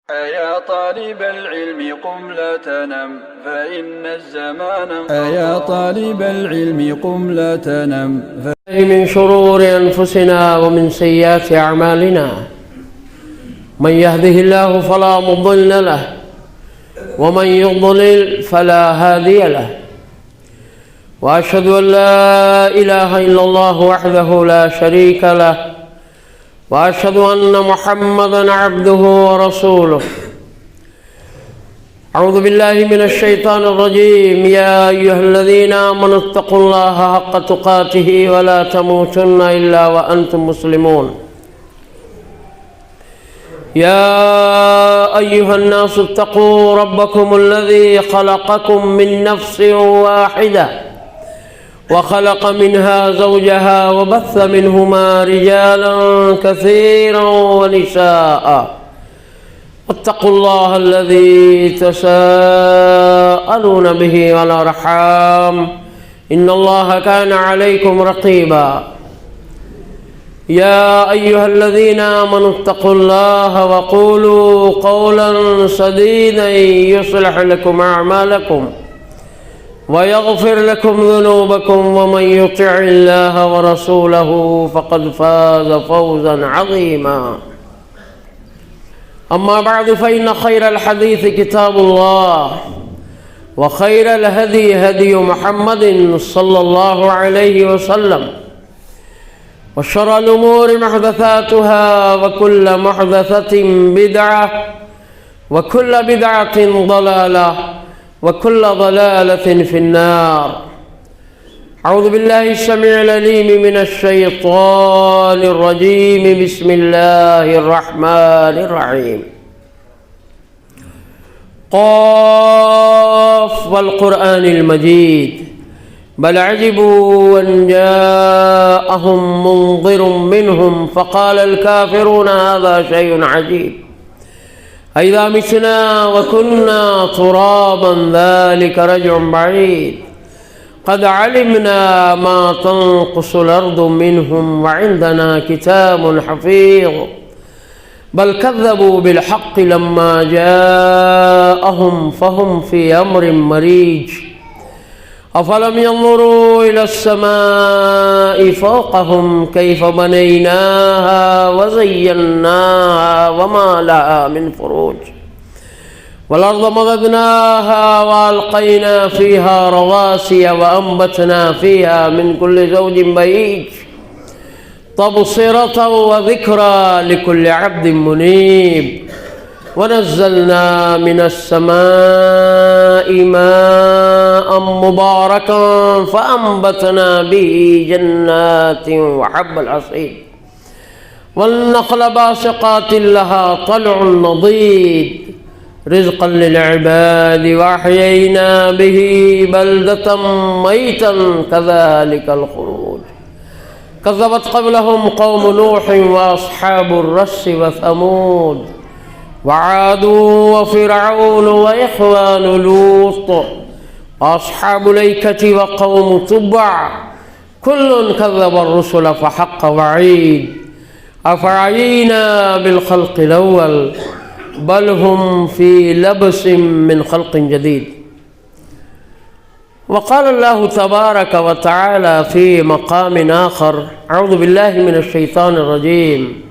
أيا طالب العلم قم لا تنم فإن الزمان أيا طالب العلم قم لا تنم من شرور أنفسنا ومن سيئات أعمالنا من يهده الله فلا مضل له ومن يضلل فلا هادي له وأشهد أن لا إله إلا الله وحده لا شريك له وأشهد أن محمدًا عبده ورسوله. أعوذ بالله من الشيطان الرجيم. يا أيها الذين آمنوا اتقوا الله حق تقاته ولا تموتن إلا وأنتم مسلمون. يا أيها الناس اتقوا ربكم الذي خلقكم من نفس واحدة وخلق منها زوجها وبث منهما رجالا كثيرا ونساء. واتقوا الله الذي تساءلون به والأرحام إن الله كان عليكم رقيبا. يا أيها الذين آمنوا اتقوا الله وقولوا قولا سديدا يصلح لكم أعمالكم ويغفر لكم ذنوبكم ومن يطع الله ورسوله فقد فاز فوزا عظيما. أما بعد فإن خير الحديث كتاب الله وخير الهدي هدي محمد صلى الله عليه وسلم وشر الأمور محدثاتها وكل محدثة بدعة وكل بدعة ضلالة وكل ضلالة في النار. أعوذ بالله السميع العليم من الشيطان الرجيم. بسم الله الرحمن الرحيم. قاف والقرآن المجيد بل عجبوا أن جاءهم منذر منهم فقال الكافرون هذا شيء عجيب أئذا متنا وكنا ترابا ذلك رجع بعيد قد علمنا ما تنقص الأرض منهم وعندنا كتاب حفيظ بل كذبوا بالحق لما جاءهم فهم في أمر مريج أفلم ينظروا إلى السماء فوقهم كيف بنيناها وزيناها وما لها من فروج والأرض مددناها وألقينا فيها رواسي وأنبتنا فيها من كل زوج بهيج تبصرة وذكرى لكل عبد منيب ونزلنا من السماء ماء مباركا فأنبتنا به جنات وحب الحصيد والنخل باسقات لها طلع نضيد رزقا للعباد وأحيينا به بلدة ميتا كذلك الخروج كذبت قبلهم قوم نوح وأصحاب الرس وثمود وعاد وفرعون وإخوان لوط وأصحاب الأيكة وقوم تبع كل كذب الرسل فحق وعيد أفعينا بالخلق الأول بل هم في لبس من خلق جديد. وقال الله تبارك وتعالى في مقام آخر. أعوذ بالله من الشيطان الرجيم.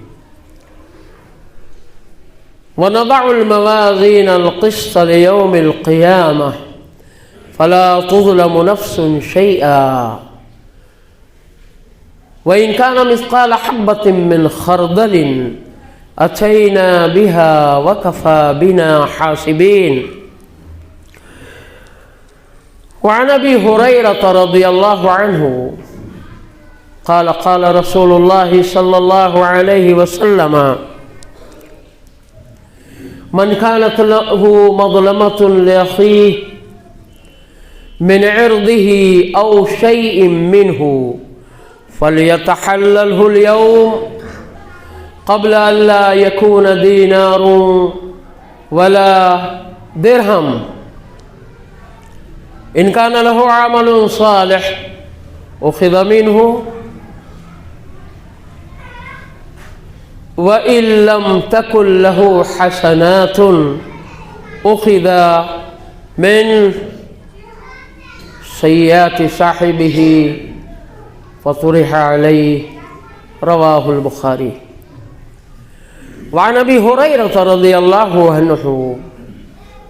ونضع الموازين القسط ليوم القيامة فلا تظلم نفس شيئا وإن كان مثقال حبة من خردل أتينا بها وكفى بنا حاسبين. وعن أبي هريرة رضي الله عنه قال قال رسول الله صلى الله عليه وسلم من كانت له مظلمة لأخيه من عرضه أو شيء منه فليتحلله اليوم قبل أن لا يكون دينار ولا درهم. إن كان له عمل صالح أخذ منه وَإِن لَّمْ تَكُن لَّهُ حَسَنَاتٌ أُخِذَ مِن سَيِّئَاتِ صَاحِبِهِ فَطُرِحَ عَلَيْهِ رواه البخاري. وعن أبي هريرة رضي الله عنه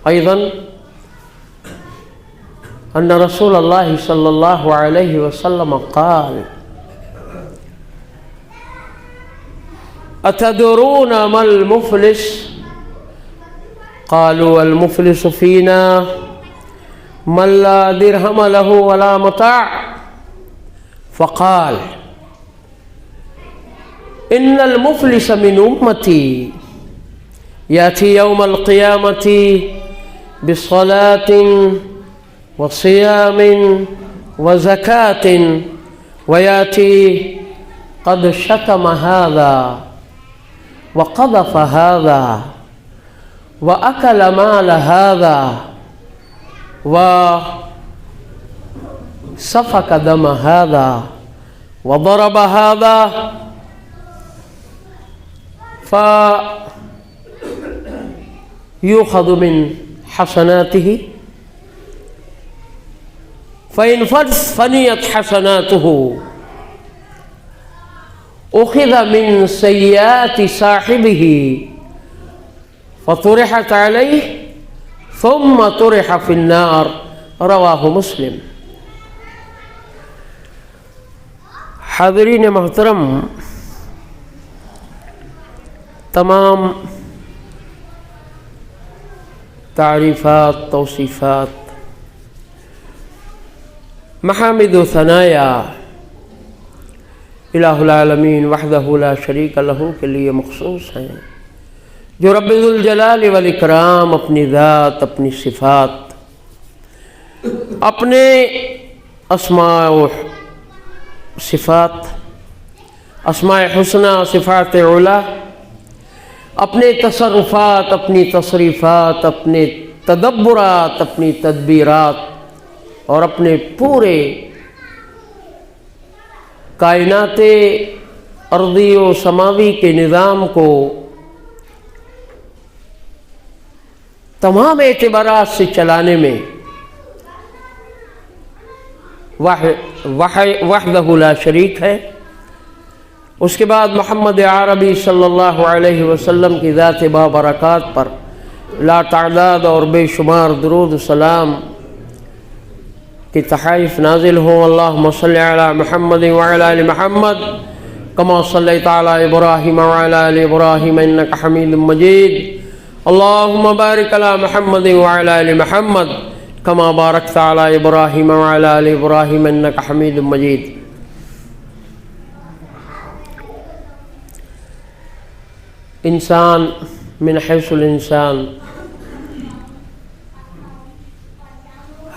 أيضا أن رسول الله صلى الله عليه وسلم قال: أتدرون ما المفلس؟ قالوا: المفلس فينا من لا درهم له ولا متاع. فقال: إن المفلس من أمتي يأتي يوم القيامة بصلاة وصيام وزكاة ويأتي قد شتم هذا وقذف هذا وأكل مال هذا وسفك دم هذا وضرب هذا فيؤخذ من حسناته فإن فنيت حسناته أخذ من سيئات صاحبه فطرحت عليه ثم طرح في النار. رواه مسلم. حاضرین محترم، تمام تعریفات، توصیفات، محامد و ثنایا الہ العالمین وحدہ لا شریک لہ کے لیے مخصوص ہیں، جو رب ذوالجلال والاکرام اپنی ذات، اپنی صفات، اپنے اسماء و صفات، اسماء حسنہ، صفات علا، اپنے تصرفات، اپنی تصریفات، اپنے تدبرات، اپنی تدبیرات اور اپنے پورے کائنات ارضی و سماوی کے نظام کو تمام اعتبارات سے چلانے میں وحدہ لا شریک ہے. اس کے بعد محمد عربی صلی اللہ علیہ وسلم کی ذات بابرکات پر لا تعداد اور بے شمار درود و سلام کی تحائف نازل ہوں. اللہم صلی علی محمد وعلی آل محمد کما صلیت علی ابراہیم وعلی آل ابراہیم انک حمید مجید. اللہم بارک علی محمد وعلی آل محمد کما بارکت علی ابراہیم وعلی آل ابراہیم انک حمید مجید. انسان من حیث الانسان،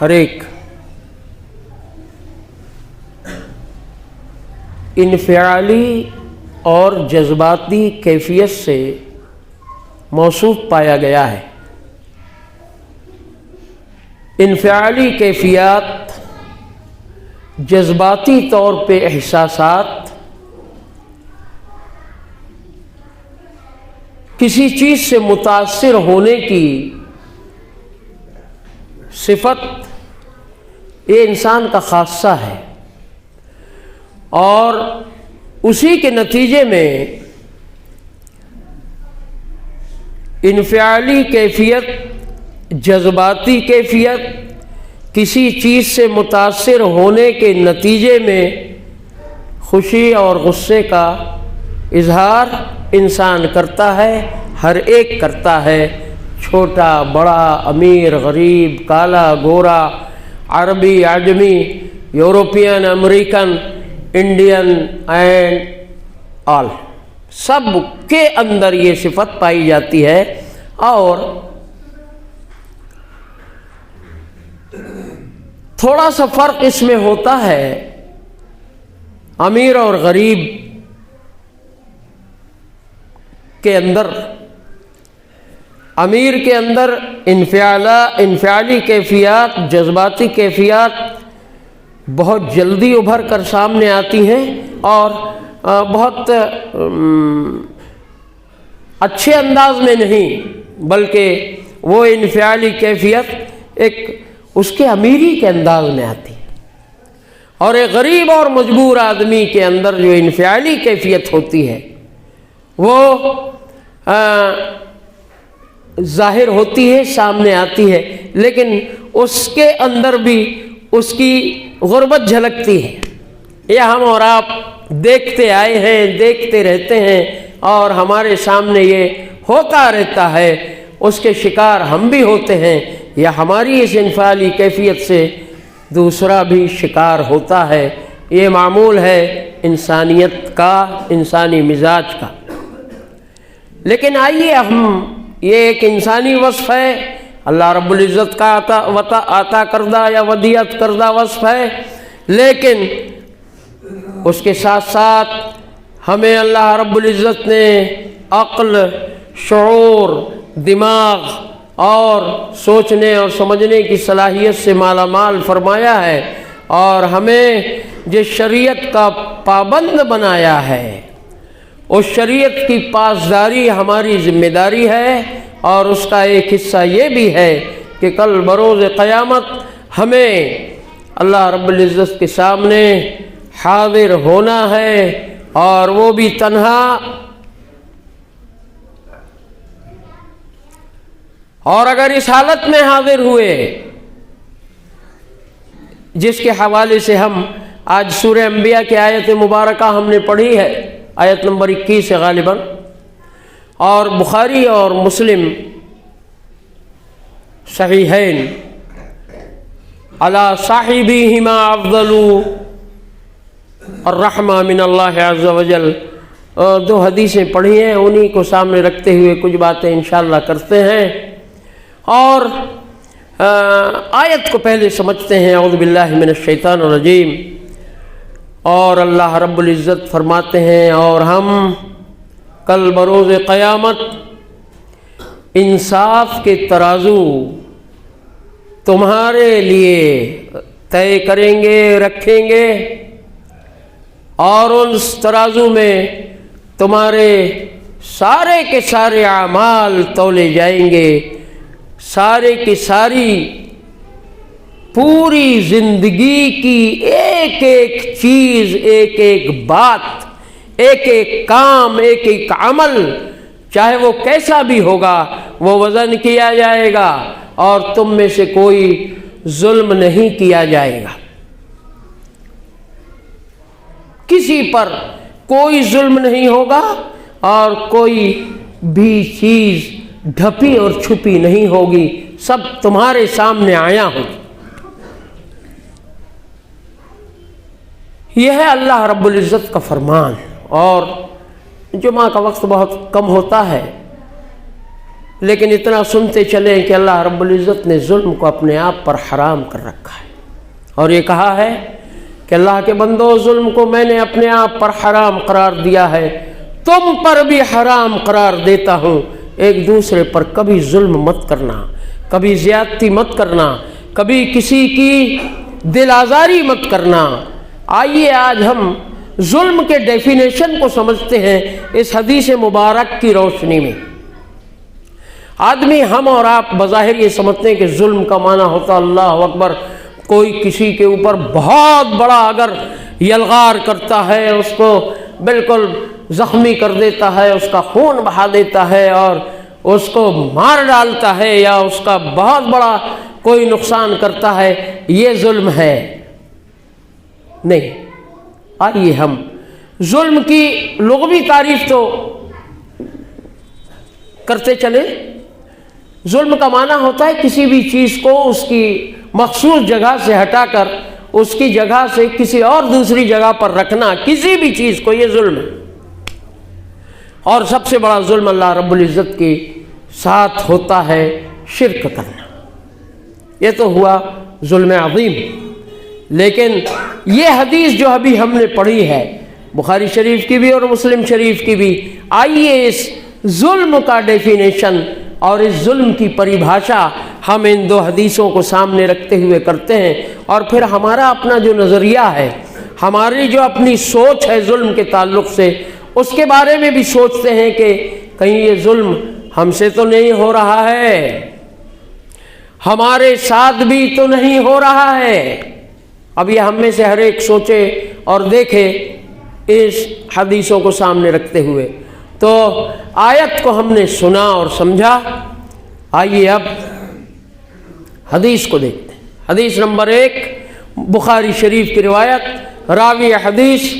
ہر ایک انفعالی اور جذباتی کیفیت سے موصوف پایا گیا ہے. انفعالی کیفیات، جذباتی طور پہ احساسات، کسی چیز سے متاثر ہونے کی صفت یہ انسان کا خاصہ ہے، اور اسی کے نتیجے میں انفعالی کیفیت، جذباتی کیفیت، کسی چیز سے متاثر ہونے کے نتیجے میں خوشی اور غصے کا اظہار انسان کرتا ہے، ہر ایک کرتا ہے، چھوٹا بڑا، امیر غریب، کالا گورا، عربی عجمی، European American, Indian and all, سب کے اندر یہ صفت پائی جاتی ہے. اور تھوڑا سا فرق اس میں ہوتا ہے امیر اور غریب کے اندر. امیر کے اندر انفعالی کیفیات، جذباتی کیفیات بہت جلدی ابھر کر سامنے آتی ہیں اور بہت اچھے انداز میں نہیں، بلکہ وہ انفعالی کیفیت ایک اس کے امیری کے انداز میں آتی ہے۔ اور ایک غریب اور مجبور آدمی کے اندر جو انفعالی کیفیت ہوتی ہے وہ ظاہر ہوتی ہے، سامنے آتی ہے، لیکن اس کے اندر بھی اس کی غربت جھلکتی ہے۔ یہ ہم اور آپ دیکھتے آئے ہیں، دیکھتے رہتے ہیں، اور ہمارے سامنے یہ ہوتا رہتا ہے، اس کے شکار ہم بھی ہوتے ہیں، یا ہماری اس انفعالی کیفیت سے دوسرا بھی شکار ہوتا ہے۔ یہ معمول ہے انسانیت کا، انسانی مزاج کا۔ لیکن آئیے یہ ایک انسانی وصف ہے، اللہ رب العزت کا عطا کردہ یا ودیعت کردہ وصف ہے، لیکن اس کے ساتھ ساتھ ہمیں اللہ رب العزت نے عقل، شعور، دماغ اور سوچنے اور سمجھنے کی صلاحیت سے مالا مال فرمایا ہے، اور ہمیں جس شریعت کا پابند بنایا ہے اس شریعت کی پاسداری ہماری ذمہ داری ہے، اور اس کا ایک حصہ یہ بھی ہے کہ کل بروز قیامت ہمیں اللہ رب العزت کے سامنے حاضر ہونا ہے، اور وہ بھی تنہا، اور اگر اس حالت میں حاضر ہوئے جس کے حوالے سے ہم آج سورہ انبیاء کی آیت مبارکہ ہم نے پڑھی ہے، آیت نمبر 21 ہے غالباً، اور بخاری اور مسلم صحیحین علی صاحبیہما افضل الرحمہ من اللہ عز وجل، دو حدیثیں پڑھی ہیں، انہی کو سامنے رکھتے ہوئے کچھ باتیں انشاءاللہ کرتے ہیں، اور آیت کو پہلے سمجھتے ہیں۔ اعوذ باللہ من الشیطان الرجیم۔ اور اللہ رب العزت فرماتے ہیں، اور ہم کل بروز قیامت انصاف کے ترازو تمہارے لیے طے کریں گے، رکھیں گے، اور اس ترازو میں تمہارے سارے کے سارے اعمال تولے جائیں گے، سارے کی ساری پوری زندگی کی ایک ایک چیز، ایک ایک بات، ایک ایک کام، ایک ایک عمل، چاہے وہ کیسا بھی ہوگا، وہ وزن کیا جائے گا، اور تم میں سے کوئی ظلم نہیں کیا جائے گا، کسی پر کوئی ظلم نہیں ہوگا، اور کوئی بھی چیز ڈھپی اور چھپی نہیں ہوگی، سب تمہارے سامنے آیا ہوگی۔ یہ ہے اللہ رب العزت کا فرمان۔ اور جمعہ کا وقت بہت کم ہوتا ہے، لیکن اتنا سنتے چلیں کہ اللہ رب العزت نے ظلم کو اپنے آپ پر حرام کر رکھا ہے، اور یہ کہا ہے کہ اللہ کے بندو، ظلم کو میں نے اپنے آپ پر حرام قرار دیا ہے، تم پر بھی حرام قرار دیتا ہوں، ایک دوسرے پر کبھی ظلم مت کرنا، کبھی زیادتی مت کرنا، کبھی کسی کی دل آزاری مت کرنا۔ آئیے آج ہم ظلم کے ڈیفینیشن کو سمجھتے ہیں اس حدیث مبارک کی روشنی میں۔ آدمی، ہم اور آپ بظاہر یہ سمجھتے ہیں کہ ظلم کا معنی ہوتا اللہ اکبر، کوئی کسی کے اوپر بہت بڑا اگر یلغار کرتا ہے، اس کو بالکل زخمی کر دیتا ہے، اس کا خون بہا دیتا ہے، اور اس کو مار ڈالتا ہے، یا اس کا بہت بڑا کوئی نقصان کرتا ہے، یہ ظلم ہے۔ نہیں، آئیے ہم ظلم کی لغوی تعریف تو کرتے چلے۔ ظلم کا معنی ہوتا ہے کسی بھی چیز کو اس کی مخصوص جگہ سے ہٹا کر اس کی جگہ سے کسی اور دوسری جگہ پر رکھنا، کسی بھی چیز کو، یہ ظلم ہے۔ اور سب سے بڑا ظلم اللہ رب العزت کے ساتھ ہوتا ہے شرک کرنا، یہ تو ہوا ظلم عظیم۔ لیکن یہ حدیث جو ابھی ہم نے پڑھی ہے، بخاری شریف کی بھی اور مسلم شریف کی بھی، آئیے اس ظلم کا ڈیفینیشن اور اس ظلم کی پریبھاشا ہم ان دو حدیثوں کو سامنے رکھتے ہوئے کرتے ہیں، اور پھر ہمارا اپنا جو نظریہ ہے، ہماری جو اپنی سوچ ہے ظلم کے تعلق سے، اس کے بارے میں بھی سوچتے ہیں کہ کہیں یہ ظلم ہم سے تو نہیں ہو رہا ہے، ہمارے ساتھ بھی تو نہیں ہو رہا ہے۔ اب یہ ہم میں سے ہر ایک سوچے اور دیکھے اس حدیثوں کو سامنے رکھتے ہوئے۔ تو آیت کو ہم نے سنا اور سمجھا، آئیے اب حدیث کو دیکھتے ہیں۔ حدیث نمبر 1 بخاری شریف کی روایت، راوی حدیث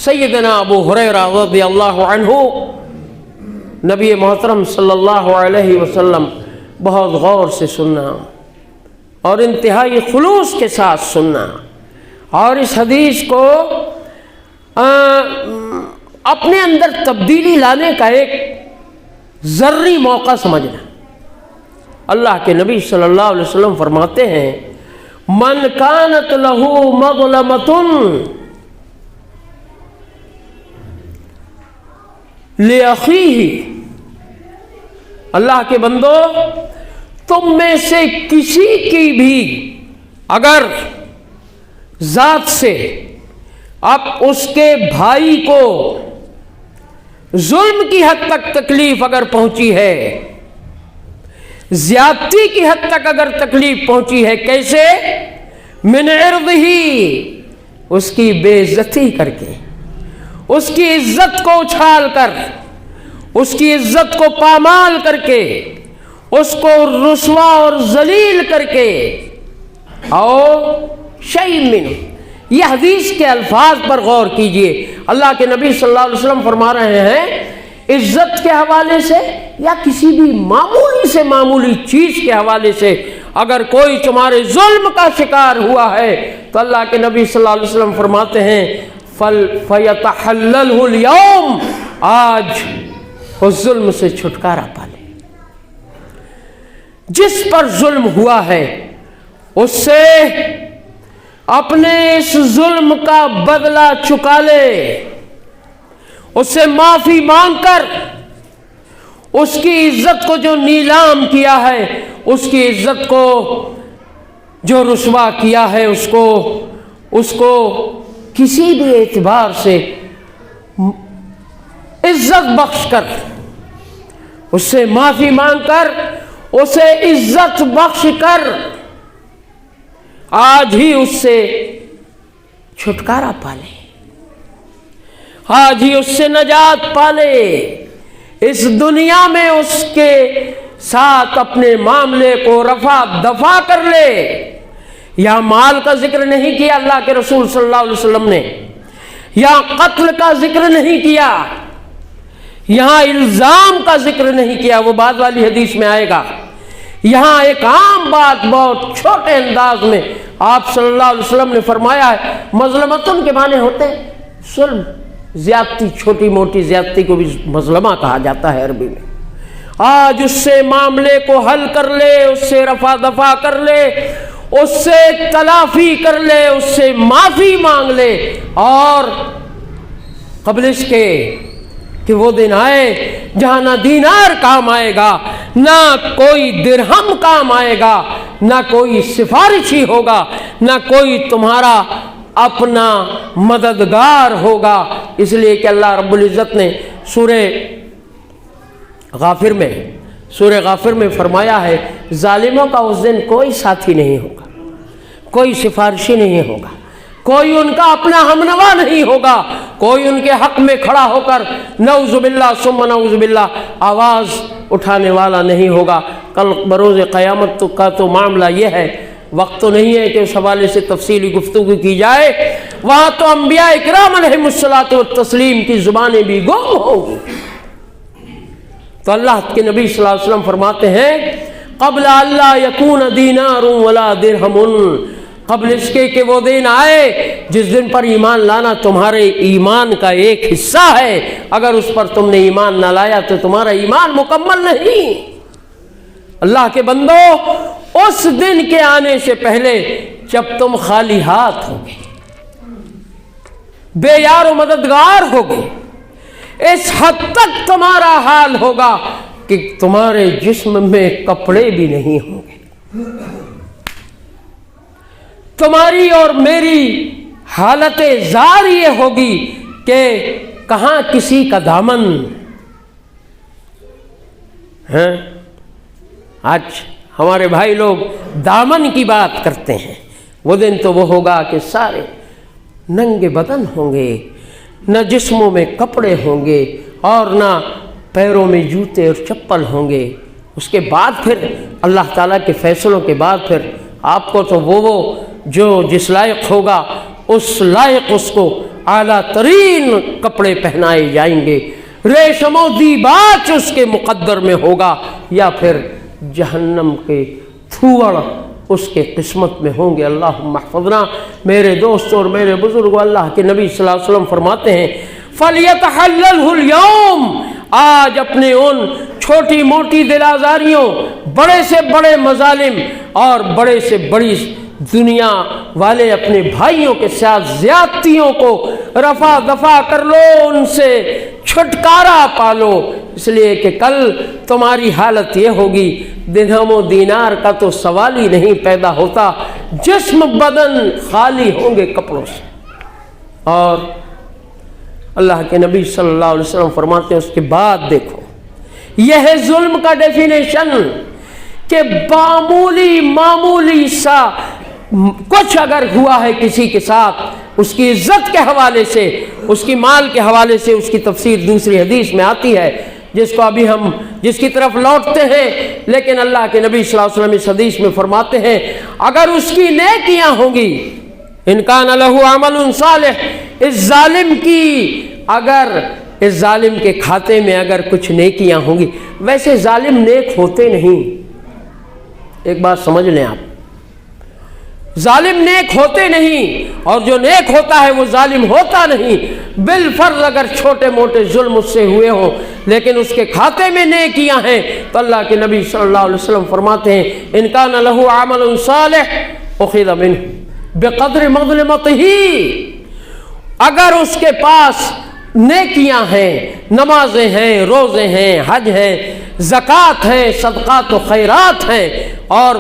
سیدنا ابو ہریرہ رضی اللہ عنہ۔ نبی محترم صلی اللہ علیہ وسلم بہت غور سے سننا اور انتہائی خلوص کے ساتھ سننا، اور اس حدیث کو اپنے اندر تبدیلی لانے کا ایک ذری موقع سمجھنا۔ اللہ کے نبی صلی اللہ علیہ وسلم فرماتے ہیں، من کانت لہ مظلمۃ لأخیہ، اللہ کے بندو تم میں سے کسی کی بھی اگر ذات سے اب اس کے بھائی کو ظلم کی حد تک تکلیف اگر پہنچی ہے، زیادتی کی حد تک اگر تکلیف پہنچی ہے، کیسے؟ من عرضہ، اس کی بے عزتی کر کے، اس کی عزت کو اچھال کر، اس کی عزت کو پامال کر کے، اس کو رسوا اور ذلیل کر کے، او شیء منہ، یہ حدیث کے الفاظ پر غور کیجئے۔ اللہ کے نبی صلی اللہ علیہ وسلم فرما رہے ہیں، عزت کے حوالے سے یا کسی بھی معمولی سے معمولی چیز کے حوالے سے اگر کوئی تمہارے ظلم کا شکار ہوا ہے تو اللہ کے نبی صلی اللہ علیہ وسلم فرماتے ہیں فَيَتَحَلَّلْهُ الْيَوْمِ، آج اس ظلم سے چھٹکارا پا لے۔ جس پر ظلم ہوا ہے اس سے اپنے اس ظلم کا بدلہ چکا لے، اس سے معافی مانگ کر اس کی عزت کو جو نیلام کیا ہے، اس کی عزت کو جو رسوا کیا ہے، اس کو کسی بھی اعتبار سے عزت بخش کر، اس سے معافی مانگ کر، اسے عزت بخش کر آج ہی اس سے چھٹکارا پالے، آج ہی اس سے نجات پالے، اس دنیا میں اس کے ساتھ اپنے معاملے کو رفع دفع کر لے۔ یہاں مال کا ذکر نہیں کیا اللہ کے رسول صلی اللہ علیہ وسلم نے، یہاں قتل کا ذکر نہیں کیا، یہاں الزام کا ذکر نہیں کیا، وہ بعد والی حدیث میں آئے گا۔ یہاں ایک عام بات بہت چھوٹے انداز میں آپ صلی اللہ علیہ وسلم نے فرمایا ہے، مظلمتن کے معنی ہوتے ہیں ظلم، زیادتی، چھوٹی موٹی زیادتی کو بھی مظلمہ کہا جاتا ہے عربی میں۔ آج اس سے معاملے کو حل کر لے، اس سے رفع دفع کر لے، اس سے تلافی کر لے، اس سے معافی مانگ لے، اور قبل اس کے کہ وہ دن آئے جہاں نہ دینار کام آئے گا، نہ کوئی درہم کام آئے گا، نہ کوئی سفارشی ہوگا، نہ کوئی تمہارا اپنا مددگار ہوگا۔ اس لیے کہ اللہ رب العزت نے سورہ غافر میں فرمایا ہے، ظالموں کا اس دن کوئی ساتھی نہیں ہوگا، کوئی سفارشی نہیں ہوگا، کوئی ان کا اپنا ہمنوا نہیں ہوگا، کوئی ان کے حق میں کھڑا ہو کر نعوذ باللہ ثم نعوذ باللہ آواز اٹھانے والا نہیں ہوگا۔ کل بروز قیامت کا تو معاملہ یہ ہے، وقت تو نہیں ہے کہ اس حوالے سے تفصیلی گفتگو کی جائے، وہاں تو انبیاء اکرام علیہم الصلاۃ والتسلیم کی زبانیں بھی گم ہوگی۔ تو اللہ کے نبی صلی اللہ علیہ وسلم فرماتے ہیں، قبل اللہ یکون دینار ولا درہم، قبل اس کے کہ وہ دن آئے جس دن پر ایمان لانا تمہارے ایمان کا ایک حصہ ہے، اگر اس پر تم نے ایمان نہ لایا تو تمہارا ایمان مکمل نہیں۔ اللہ کے بندو، اس دن کے آنے سے پہلے جب تم خالی ہاتھ ہوگے، بے یار و مددگار ہوگے، اس حد تک تمہارا حال ہوگا کہ تمہارے جسم میں کپڑے بھی نہیں ہوں گے۔ تمہاری اور میری حالت زار یہ ہوگی کہ کہاں کسی کا دامن، ہیں آج ہمارے بھائی لوگ دامن کی بات کرتے ہیں، وہ دن تو وہ ہوگا کہ سارے ننگے بدن ہوں گے، نہ جسموں میں کپڑے ہوں گے اور نہ پیروں میں جوتے اور چپل ہوں گے۔ اس کے بعد پھر اللہ تعالیٰ کے فیصلوں کے بعد پھر آپ کو تو وہ جو جس لائق ہوگا اس لائق اس کو اعلیٰ ترین کپڑے پہنائے جائیں گے، ریشم و دیباج اس کے مقدر میں ہوگا، یا پھر جہنم کے تھوڑ اس کے قسمت میں ہوں گے۔ اللہم احفظنا۔ میرے دوستوں اور میرے بزرگوں، اللہ کے نبی صلی اللہ علیہ وسلم فرماتے ہیں فَلْيَتَحَلَّلْهُ الْيَوْمِ، آج اپنے ان چھوٹی موٹی دل آزاریوں، بڑے سے بڑے مظالم اور بڑے سے بڑی دنیا والے اپنے بھائیوں کے ساتھ زیادتیوں کو رفع دفع کر لو، ان سے چھٹکارا پالو، اس لیے کہ کل تمہاری حالت یہ ہوگی، درہم و دینار کا تو سوال ہی نہیں پیدا ہوتا، جسم بدن خالی ہوں گے کپڑوں سے۔ اور اللہ کے نبی صلی اللہ علیہ وسلم فرماتے ہیں اس کے بعد دیکھو، یہ ہے ظلم کا ڈیفینیشن کہ معمولی سا کچھ اگر ہوا ہے کسی کے ساتھ، اس کی عزت کے حوالے سے، اس کی مال کے حوالے سے، اس کی تفسیر دوسری حدیث میں آتی ہے جس کو ابھی ہم جس کی طرف لوٹتے ہیں، لیکن اللہ کے نبی صلی اللہ علیہ وسلم اس حدیث میں فرماتے ہیں اگر اس کی نیکیاں ہوں گی، ان کان لہ عمل صالح، اس ظالم کی اگر اس ظالم کے کھاتے میں اگر کچھ نیکیاں ہوں گی، ویسے ظالم نیک ہوتے نہیں، ایک بات سمجھ لیں آپ، ظالم نیک ہوتے نہیں، اور جو نیک ہوتا ہے وہ ظالم ہوتا نہیں، بالفرض اگر چھوٹے موٹے ظلم اس سے ہوئے ہوں لیکن اس کے کھاتے میں نیکیاں ہیں، تو اللہ کے نبی صلی اللہ علیہ وسلم فرماتے ہیں ان کان لہ عمل صالح اخذ منہ بقدر مظلمتہ، اگر اس کے پاس نیکیاں ہیں، نمازیں ہیں، روزے ہیں، حج ہیں، زکوٰۃ ہیں، صدقات و خیرات ہیں، اور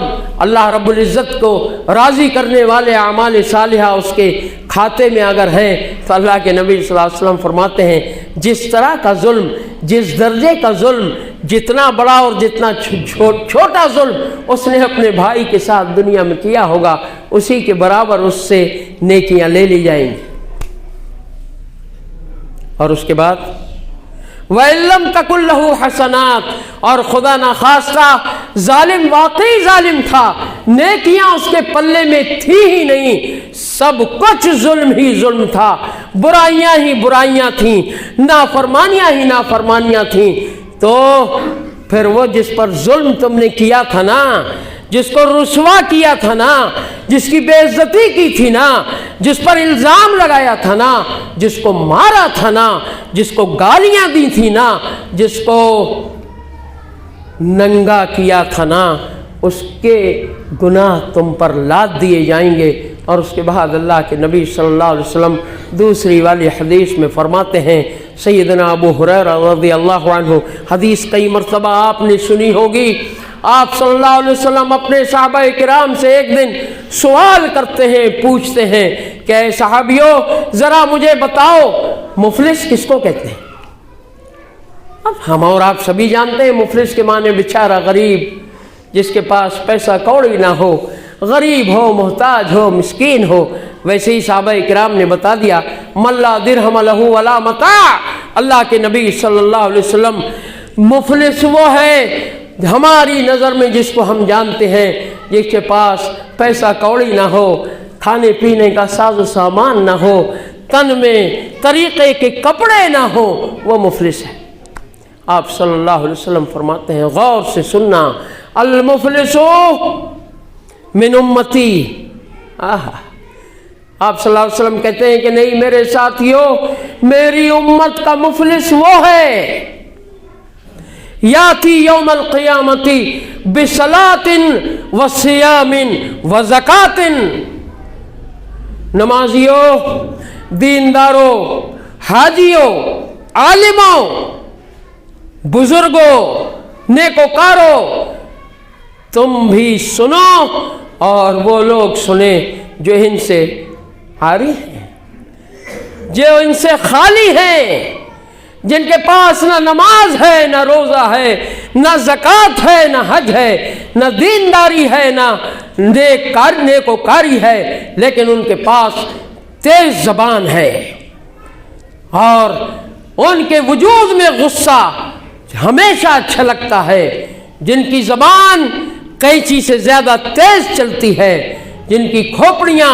اللہ رب العزت کو راضی کرنے والے اعمال صالحہ اس کے کھاتے میں اگر ہیں، تو اللہ کے نبی صلی اللہ علیہ وسلم فرماتے ہیں جس طرح کا ظلم، جس درجے کا ظلم، جتنا بڑا اور جتنا چھوٹا ظلم اس نے اپنے بھائی کے ساتھ دنیا میں کیا ہوگا، اسی کے برابر اس سے نیکیاں لے لی جائیں گی۔ اور اس کے بعد وَإِن لَّمْ تَكُن لَّهُ حَسَنَاتٌ، اور خدا نخواستہ ظالم واقعی ظالم تھا، نیکیاں اس کے پلے میں تھی ہی نہیں، سب کچھ ظلم ہی ظلم تھا، برائیاں ہی برائیاں تھیں، نافرمانیاں ہی نافرمانیاں تھیں، تو پھر وہ جس پر ظلم تم نے کیا تھا نا، جس کو رسوا کیا تھا نا، جس کی بے عزتی کی تھی نا، جس پر الزام لگایا تھا نا، جس کو مارا تھا نا، جس کو گالیاں دی تھی نا، جس کو ننگا کیا تھا نا، اس کے گناہ تم پر لاد دیے جائیں گے۔ اور اس کے بعد اللہ کے نبی صلی اللہ علیہ وسلم دوسری والی حدیث میں فرماتے ہیں، سیدنا ابو ہریرہ رضی اللہ عنہ، حدیث کئی مرتبہ آپ نے سنی ہوگی، آپ صلی اللہ علیہ وسلم اپنے صحابہ کرام سے ایک دن سوال کرتے ہیں، پوچھتے ہیں کہ اے صحابیوں ذرا مجھے بتاؤ مفلس کس کو کہتے ہیں؟ اب ہم اور آپ سبھی جانتے ہیں مفلس کے معنی بیچارہ غریب، جس کے پاس پیسہ کوڑی نہ ہو، غریب ہو، محتاج ہو، مسکین ہو۔ ویسے ہی صحابہ کرام نے بتا دیا من لا درہم لہ ولا متاع، اللہ کے نبی صلی اللہ علیہ وسلم مفلس وہ ہے ہماری نظر میں جس کو ہم جانتے ہیں جس کے پاس پیسہ کوڑی نہ ہو، کھانے پینے کا ساز و سامان نہ ہو، تن میں طریقے کے کپڑے نہ ہو، وہ مفلس ہے۔ آپ صلی اللہ علیہ وسلم فرماتے ہیں غور سے سننا، المفلس من امتی، آپ صلی اللہ علیہ وسلم کہتے ہیں کہ نہیں میرے ساتھیوں، میری امت کا مفلس وہ ہے یاتی یوم القیامت بصلاۃ وصیام وزکوٰۃ، نمازیوں، دینداروں، حاجیوں، عالموں، بزرگوں، نیکوکاروں، تم بھی سنو اور وہ لوگ سنیں جو ان سے عاری ہیں، جو ان سے خالی ہیں، جن کے پاس نہ نماز ہے، نہ روزہ ہے، نہ زکات ہے نہ حج ہے نہ دینداری ہے نہ نیکوکاری ہے، لیکن ان کے پاس تیز زبان ہے اور ان کے وجود میں غصہ ہمیشہ اچھا لگتا ہے، جن کی زبان قینچی سے زیادہ تیز چلتی ہے، جن کی کھوپڑیاں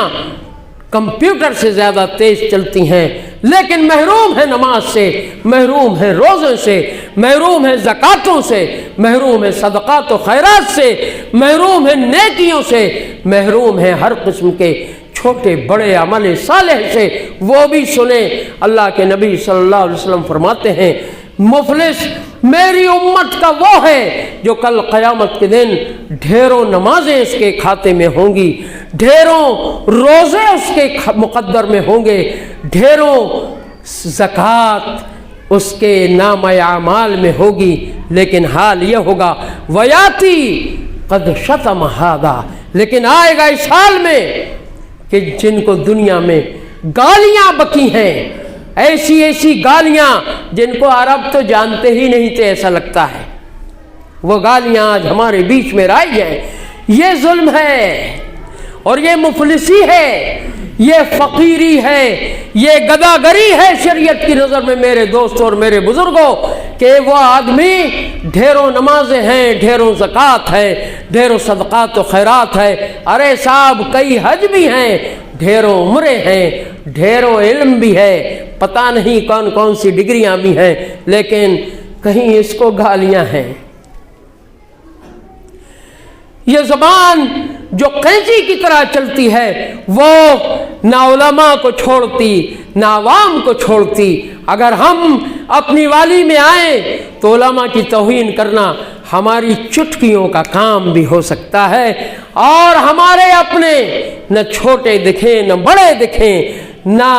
کمپیوٹر سے زیادہ تیز چلتی ہیں، لیکن محروم ہے نماز سے، محروم ہے روزے سے، محروم ہے زکاتوں سے، محروم ہے صدقات و خیرات سے، محروم ہے نیکیوں سے، محروم ہے ہر قسم کے چھوٹے بڑے عمل صالح سے۔ وہ بھی سنیں، اللہ کے نبی صلی اللہ علیہ وسلم فرماتے ہیں مفلس میری امت کا وہ ہے جو کل قیامت کے دن ڈھیروں نمازیں اس کے کھاتے میں ہوں گی، ڈھیروں روزے اس کے مقدر میں ہوں گے، ڈھیروں زکوٰۃ اس کے نامہ اعمال میں ہوگی، لیکن حال یہ ہوگا ویاتی قد شتم ھذا، لیکن آئے گا اس حال میں کہ جن کو دنیا میں گالیاں بکی ہیں، ایسی ایسی گالیاں جن کو عرب تو جانتے ہی نہیں تھے، ایسا لگتا ہے وہ گالیاں آج ہمارے بیچ میں رائج ہیں۔ یہ ظلم ہے اور یہ مفلسی ہے، یہ فقیری ہے، یہ گداگری ہے شریعت کی نظر میں میرے دوستوں اور میرے بزرگوں، کہ وہ آدمی ڈھیروں نمازیں ہیں، ڈھیروں زکوٰۃ ہے، ڈھیروں صدقات و خیرات ہے، ارے صاحب کئی حج بھی ہیں، ڈھیروں عمریں ہیں، ڈھیروں علم بھی ہے، پتہ نہیں کون کون سی ڈگریاں بھی ہیں، لیکن کہیں اس کو گالیاں ہیں۔ یہ زبان جو قینچی کی طرح چلتی ہے وہ نہ علماء کو چھوڑتی نہ عوام کو چھوڑتی۔ اگر ہم اپنی والی میں آئیں تو علماء کی توہین کرنا ہماری چٹکیوں کا کام بھی ہو سکتا ہے، اور ہمارے اپنے نہ چھوٹے دکھیں نہ بڑے دکھیں، نہ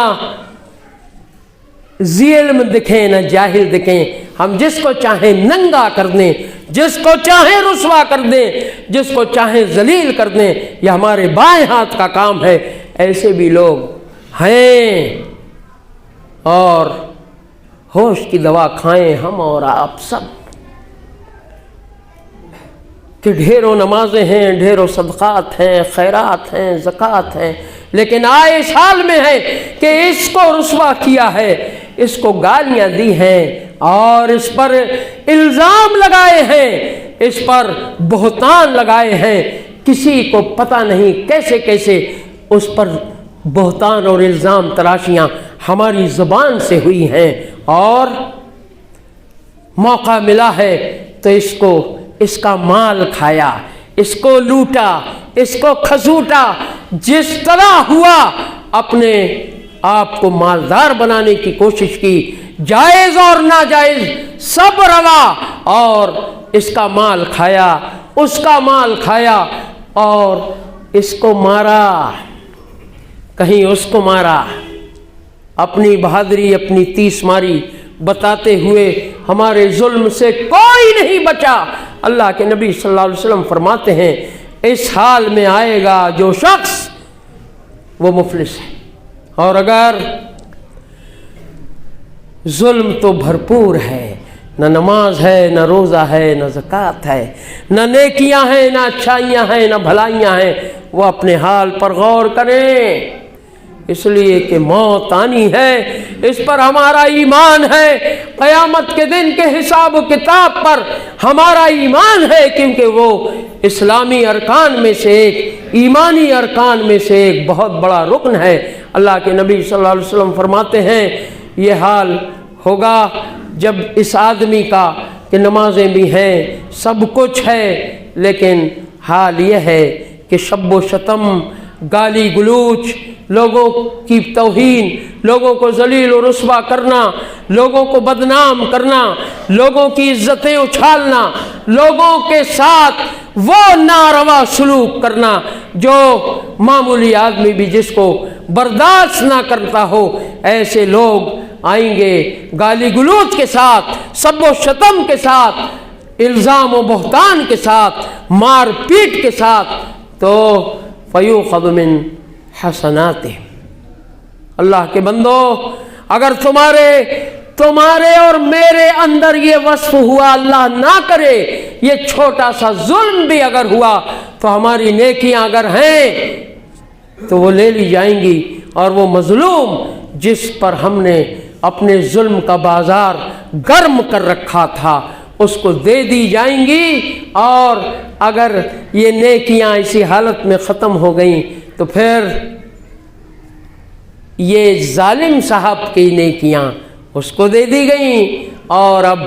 ذی علم دکھیں نہ جاہل دکھیں، ہم جس کو چاہیں ننگا کر دیں، جس کو چاہیں رسوا کر دیں، جس کو چاہیں ذلیل کر دیں، یہ ہمارے بائیں ہاتھ کا کام ہے۔ ایسے بھی لوگ ہیں، اور ہوش کی دوا کھائیں ہم اور آپ سب، کہ ڈھیروں نمازیں ہیں، ڈھیروں صدقات ہیں، خیرات ہیں، زکوٰۃ ہیں، لیکن آئے اس حال میں ہے کہ اس کو رسوا کیا ہے، اس کو گالیاں دی ہیں اور اس پر الزام لگائے ہیں، اس پر بہتان لگائے ہیں، کسی کو پتہ نہیں کیسے کیسے اس پر بہتان اور الزام تراشیاں ہماری زبان سے ہوئی ہیں، اور موقع ملا ہے تو اس کا مال کھایا، اس کو لوٹا، اس کو کھسوٹا، جس طرح ہوا اپنے آپ کو مالدار بنانے کی کوشش کی، جائز اور ناجائز سب روا، اور اس کا مال کھایا، اس کا مال کھایا، اور اس کو مارا، کہیں اس کو مارا، اپنی بہادری اپنی تیس ماری، بتاتے ہوئے ہمارے ظلم سے کوئی نہیں بچا۔ اللہ کے نبی صلی اللہ علیہ وسلم فرماتے ہیں اس حال میں آئے گا جو شخص وہ مفلس ہے۔ اور اگر ظلم تو بھرپور ہے، نہ نماز ہے، نہ روزہ ہے، نہ زکوٰۃ ہے، نہ نیکیاں ہیں، نہ اچھائیاں ہیں، نہ بھلائیاں ہیں، وہ اپنے حال پر غور کریں، اس لیے کہ موت آنی ہے، اس پر ہمارا ایمان ہے، قیامت کے دن کے حساب و کتاب پر ہمارا ایمان ہے، کیونکہ وہ اسلامی ارکان میں سے ایک، ایمانی ارکان میں سے ایک بہت بڑا رکن ہے۔ اللہ کے نبی صلی اللہ علیہ وسلم فرماتے ہیں یہ حال ہوگا جب اس آدمی کا کہ نمازیں بھی ہیں، سب کچھ ہے، لیکن حال یہ ہے کہ شب و شتم، گالی گلوچ، لوگوں کی توہین، لوگوں کو ذلیل و رسوا کرنا، لوگوں کو بدنام کرنا، لوگوں کی عزتیں اچھالنا، لوگوں کے ساتھ وہ ناروا سلوک کرنا جو معمولی آدمی بھی جس کو برداشت نہ کرتا ہو، ایسے لوگ آئیں گے گالی گلوچ کے ساتھ، سب و شتم کے ساتھ، الزام و بہتان کے ساتھ، مار پیٹ کے ساتھ، تو فَيُؤْخَذُ مِنْ حسناتہم۔ اللہ کے بندو، اگر تمہارے تمہارے اور میرے اندر یہ وصف ہوا، اللہ نہ کرے یہ چھوٹا سا ظلم بھی اگر ہوا تو ہماری نیکیاں اگر ہیں تو وہ لے لی جائیں گی، اور وہ مظلوم جس پر ہم نے اپنے ظلم کا بازار گرم کر رکھا تھا اس کو دے دی جائیں گی، اور اگر یہ نیکیاں اسی حالت میں ختم ہو گئیں تو پھر یہ ظالم صاحب کی نیکیاں اس کو دے دی گئیں، اور اب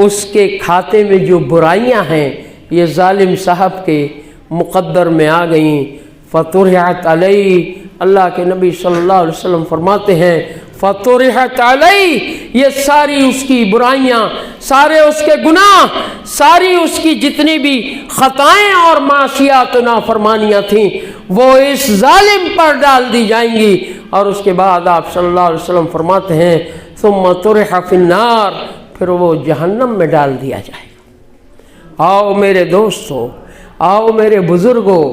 اس کے کھاتے میں جو برائیاں ہیں یہ ظالم صاحب کے مقدر میں آ گئیں۔ فطرحت علیہ، اللہ کے نبی صلی اللہ علیہ وسلم فرماتے ہیں فطرحت علیہ، یہ ساری اس کی برائیاں، سارے اس کے گناہ، ساری اس کی جتنی بھی خطائیں اور معصیات و نافرمانیاں تھیں وہ اس ظالم پر ڈال دی جائیں گی، اور اس کے بعد آپ صلی اللہ علیہ وسلم فرماتے ہیں ثم طرح فی النار، پھر وہ جہنم میں ڈال دیا جائے گا۔ آؤ میرے دوستو، آؤ میرے بزرگوں،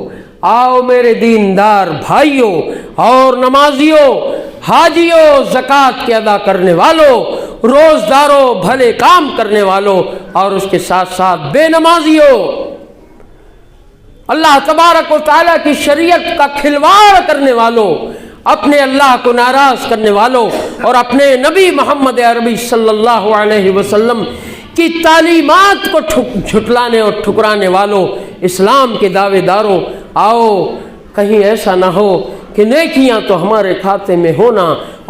آؤ میرے دیندار بھائیوں اور نمازیوں، حاجیوں، زکوٰۃ کے ادا کرنے والوں، روزداروں، بھلے کام کرنے والوں، اور اس کے ساتھ ساتھ بے نمازیوں، اللہ تبارک و تعالیٰ کی شریعت کا کھلواڑ کرنے والوں، اپنے اللہ کو ناراض کرنے والوں، اور اپنے نبی محمد عربی صلی اللہ علیہ وسلم کی تعلیمات کو جھٹلانے اور ٹھکرانے والوں، اسلام کے دعوے داروں، آؤ کہیں ایسا نہ ہو کہ نیکیاں تو ہمارے کھاتے میں ہونا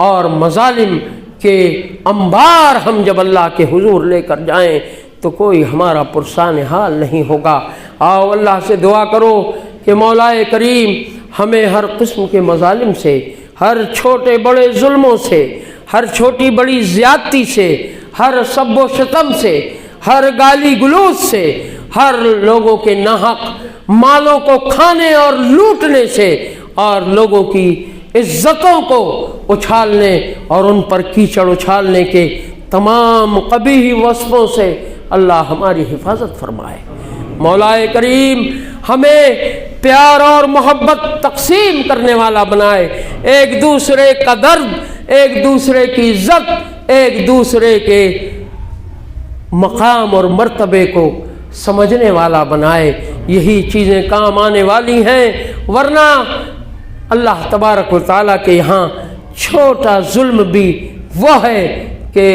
اور مظالم کے انبار ہم جب اللہ کے حضور لے کر جائیں تو کوئی ہمارا پرسان حال نہیں ہوگا۔ آؤ اللہ سے دعا کرو کہ مولا کریم ہمیں ہر قسم کے مظالم سے، ہر چھوٹے بڑے ظلموں سے، ہر چھوٹی بڑی زیادتی سے، ہر سب و شتم سے، ہر گالی گلوچ سے، ہر لوگوں کے ناحق مالوں کو کھانے اور لوٹنے سے، اور لوگوں کی عزتوں کو اچھالنے اور ان پر کیچڑ اچھالنے کے تمام قبیح وصفوں سے اللہ ہماری حفاظت فرمائے۔ مولا کریم ہمیں پیار اور محبت تقسیم کرنے والا بنائے، ایک دوسرے کا درد، ایک دوسرے کی عزت، ایک دوسرے کے مقام اور مرتبے کو سمجھنے والا بنائے۔ یہی چیزیں کام آنے والی ہیں، ورنہ اللہ تبارک و تعالیٰ کے یہاں چھوٹا ظلم بھی وہ ہے کہ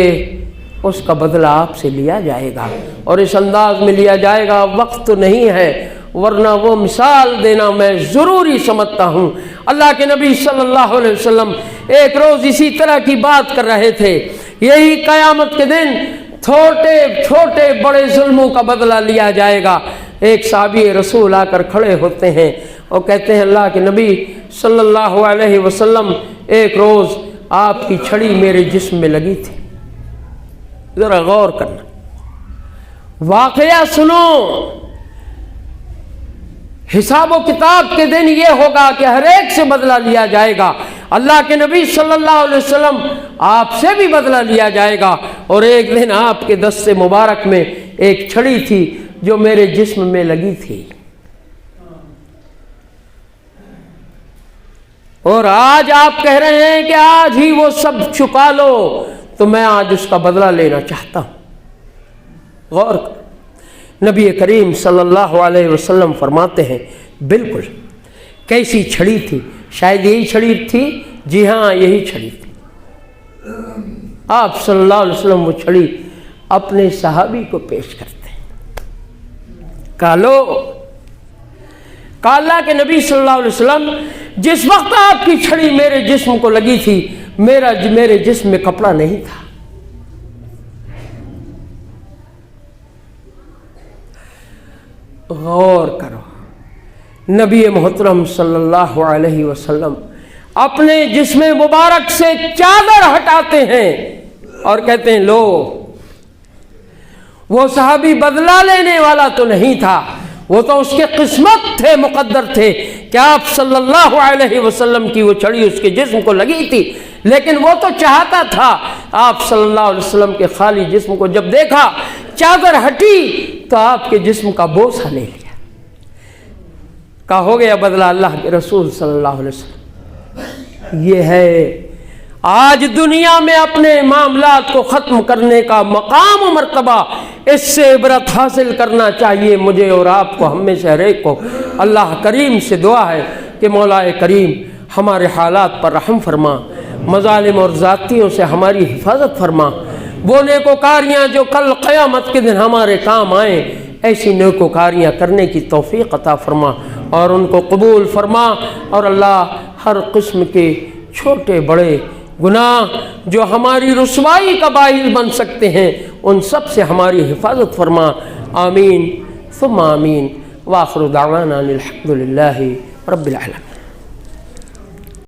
اس کا بدلہ آپ سے لیا جائے گا، اور اس انداز میں لیا جائے گا۔ وقت تو نہیں ہے، ورنہ وہ مثال دینا میں ضروری سمجھتا ہوں۔ اللہ کے نبی صلی اللہ علیہ وسلم ایک روز اسی طرح کی بات کر رہے تھے، یہی قیامت کے دن چھوٹے بڑے ظلموں کا بدلہ لیا جائے گا۔ ایک صحابی رسول آ کر کھڑے ہوتے ہیں اور کہتے ہیں اللہ کے نبی صلی اللہ علیہ وسلم ایک روز آپ کی چھڑی میرے جسم میں لگی تھی۔ ذرا غور کرنا، واقعہ سنو۔ حساب و کتاب کے دن یہ ہوگا کہ ہر ایک سے بدلہ لیا جائے گا۔ اللہ کے نبی صلی اللہ علیہ وسلم آپ سے بھی بدلہ لیا جائے گا، اور ایک دن آپ کے دست مبارک میں ایک چھڑی تھی جو میرے جسم میں لگی تھی، اور آج آپ کہہ رہے ہیں کہ آج ہی وہ سب چھپا لو، تو میں آج اس کا بدلہ لینا چاہتا ہوں۔ غور کرو، نبی کریم صلی اللہ علیہ وسلم فرماتے ہیں بالکل کیسی چھڑی تھی؟ شاید یہی چھڑی تھی، جی ہاں یہی چھڑی تھی۔ آپ صلی اللہ علیہ وسلم وہ چھڑی اپنے صحابی کو پیش کرتے ہیں، کہا لو، کہا اللہ کے نبی صلی اللہ علیہ وسلم جس وقت آپ کی چھڑی میرے جسم کو لگی تھی میرے جسم میں کپڑا نہیں تھا۔ غور کرو، نبی محترم صلی اللہ علیہ وسلم اپنے جسم مبارک سے چادر ہٹاتے ہیں اور کہتے ہیں لو۔ وہ صحابی بدلہ لینے والا تو نہیں تھا، وہ تو اس کے قسمت تھے، مقدر تھے کہ آپ صلی اللہ علیہ وسلم کی وہ چھڑی اس کے جسم کو لگی تھی، لیکن وہ تو چاہتا تھا آپ صلی اللہ علیہ وسلم کے خالی جسم کو جب دیکھا، چادر ہٹی تو آپ کے جسم کا بوسہ لے لیا، کہا ہو گیا بدلہ اللہ کے رسول صلی اللہ علیہ وسلم۔ یہ ہے آج دنیا میں اپنے معاملات کو ختم کرنے کا مقام و مرتبہ، اس سے عبرت حاصل کرنا چاہیے مجھے اور آپ کو، ہم میں سے ہر ایک کو۔ اللہ کریم سے دعا ہے کہ مولا کریم ہمارے حالات پر رحم فرما، مظالم اور ذاتیوں سے ہماری حفاظت فرما، وہ نیکوکاریاں جو کل قیامت کے دن ہمارے کام آئیں، ایسی نیکوکاریاں کرنے کی توفیق عطا فرما اور ان کو قبول فرما۔ اور اللہ ہر قسم کے چھوٹے بڑے گناہ جو ہماری رسوائی کا باعث بن سکتے ہیں ان سب سے ہماری حفاظت فرما۔ آمین ثم آمین۔ وآخر دعوانا الحمد للہ رب العالمین۔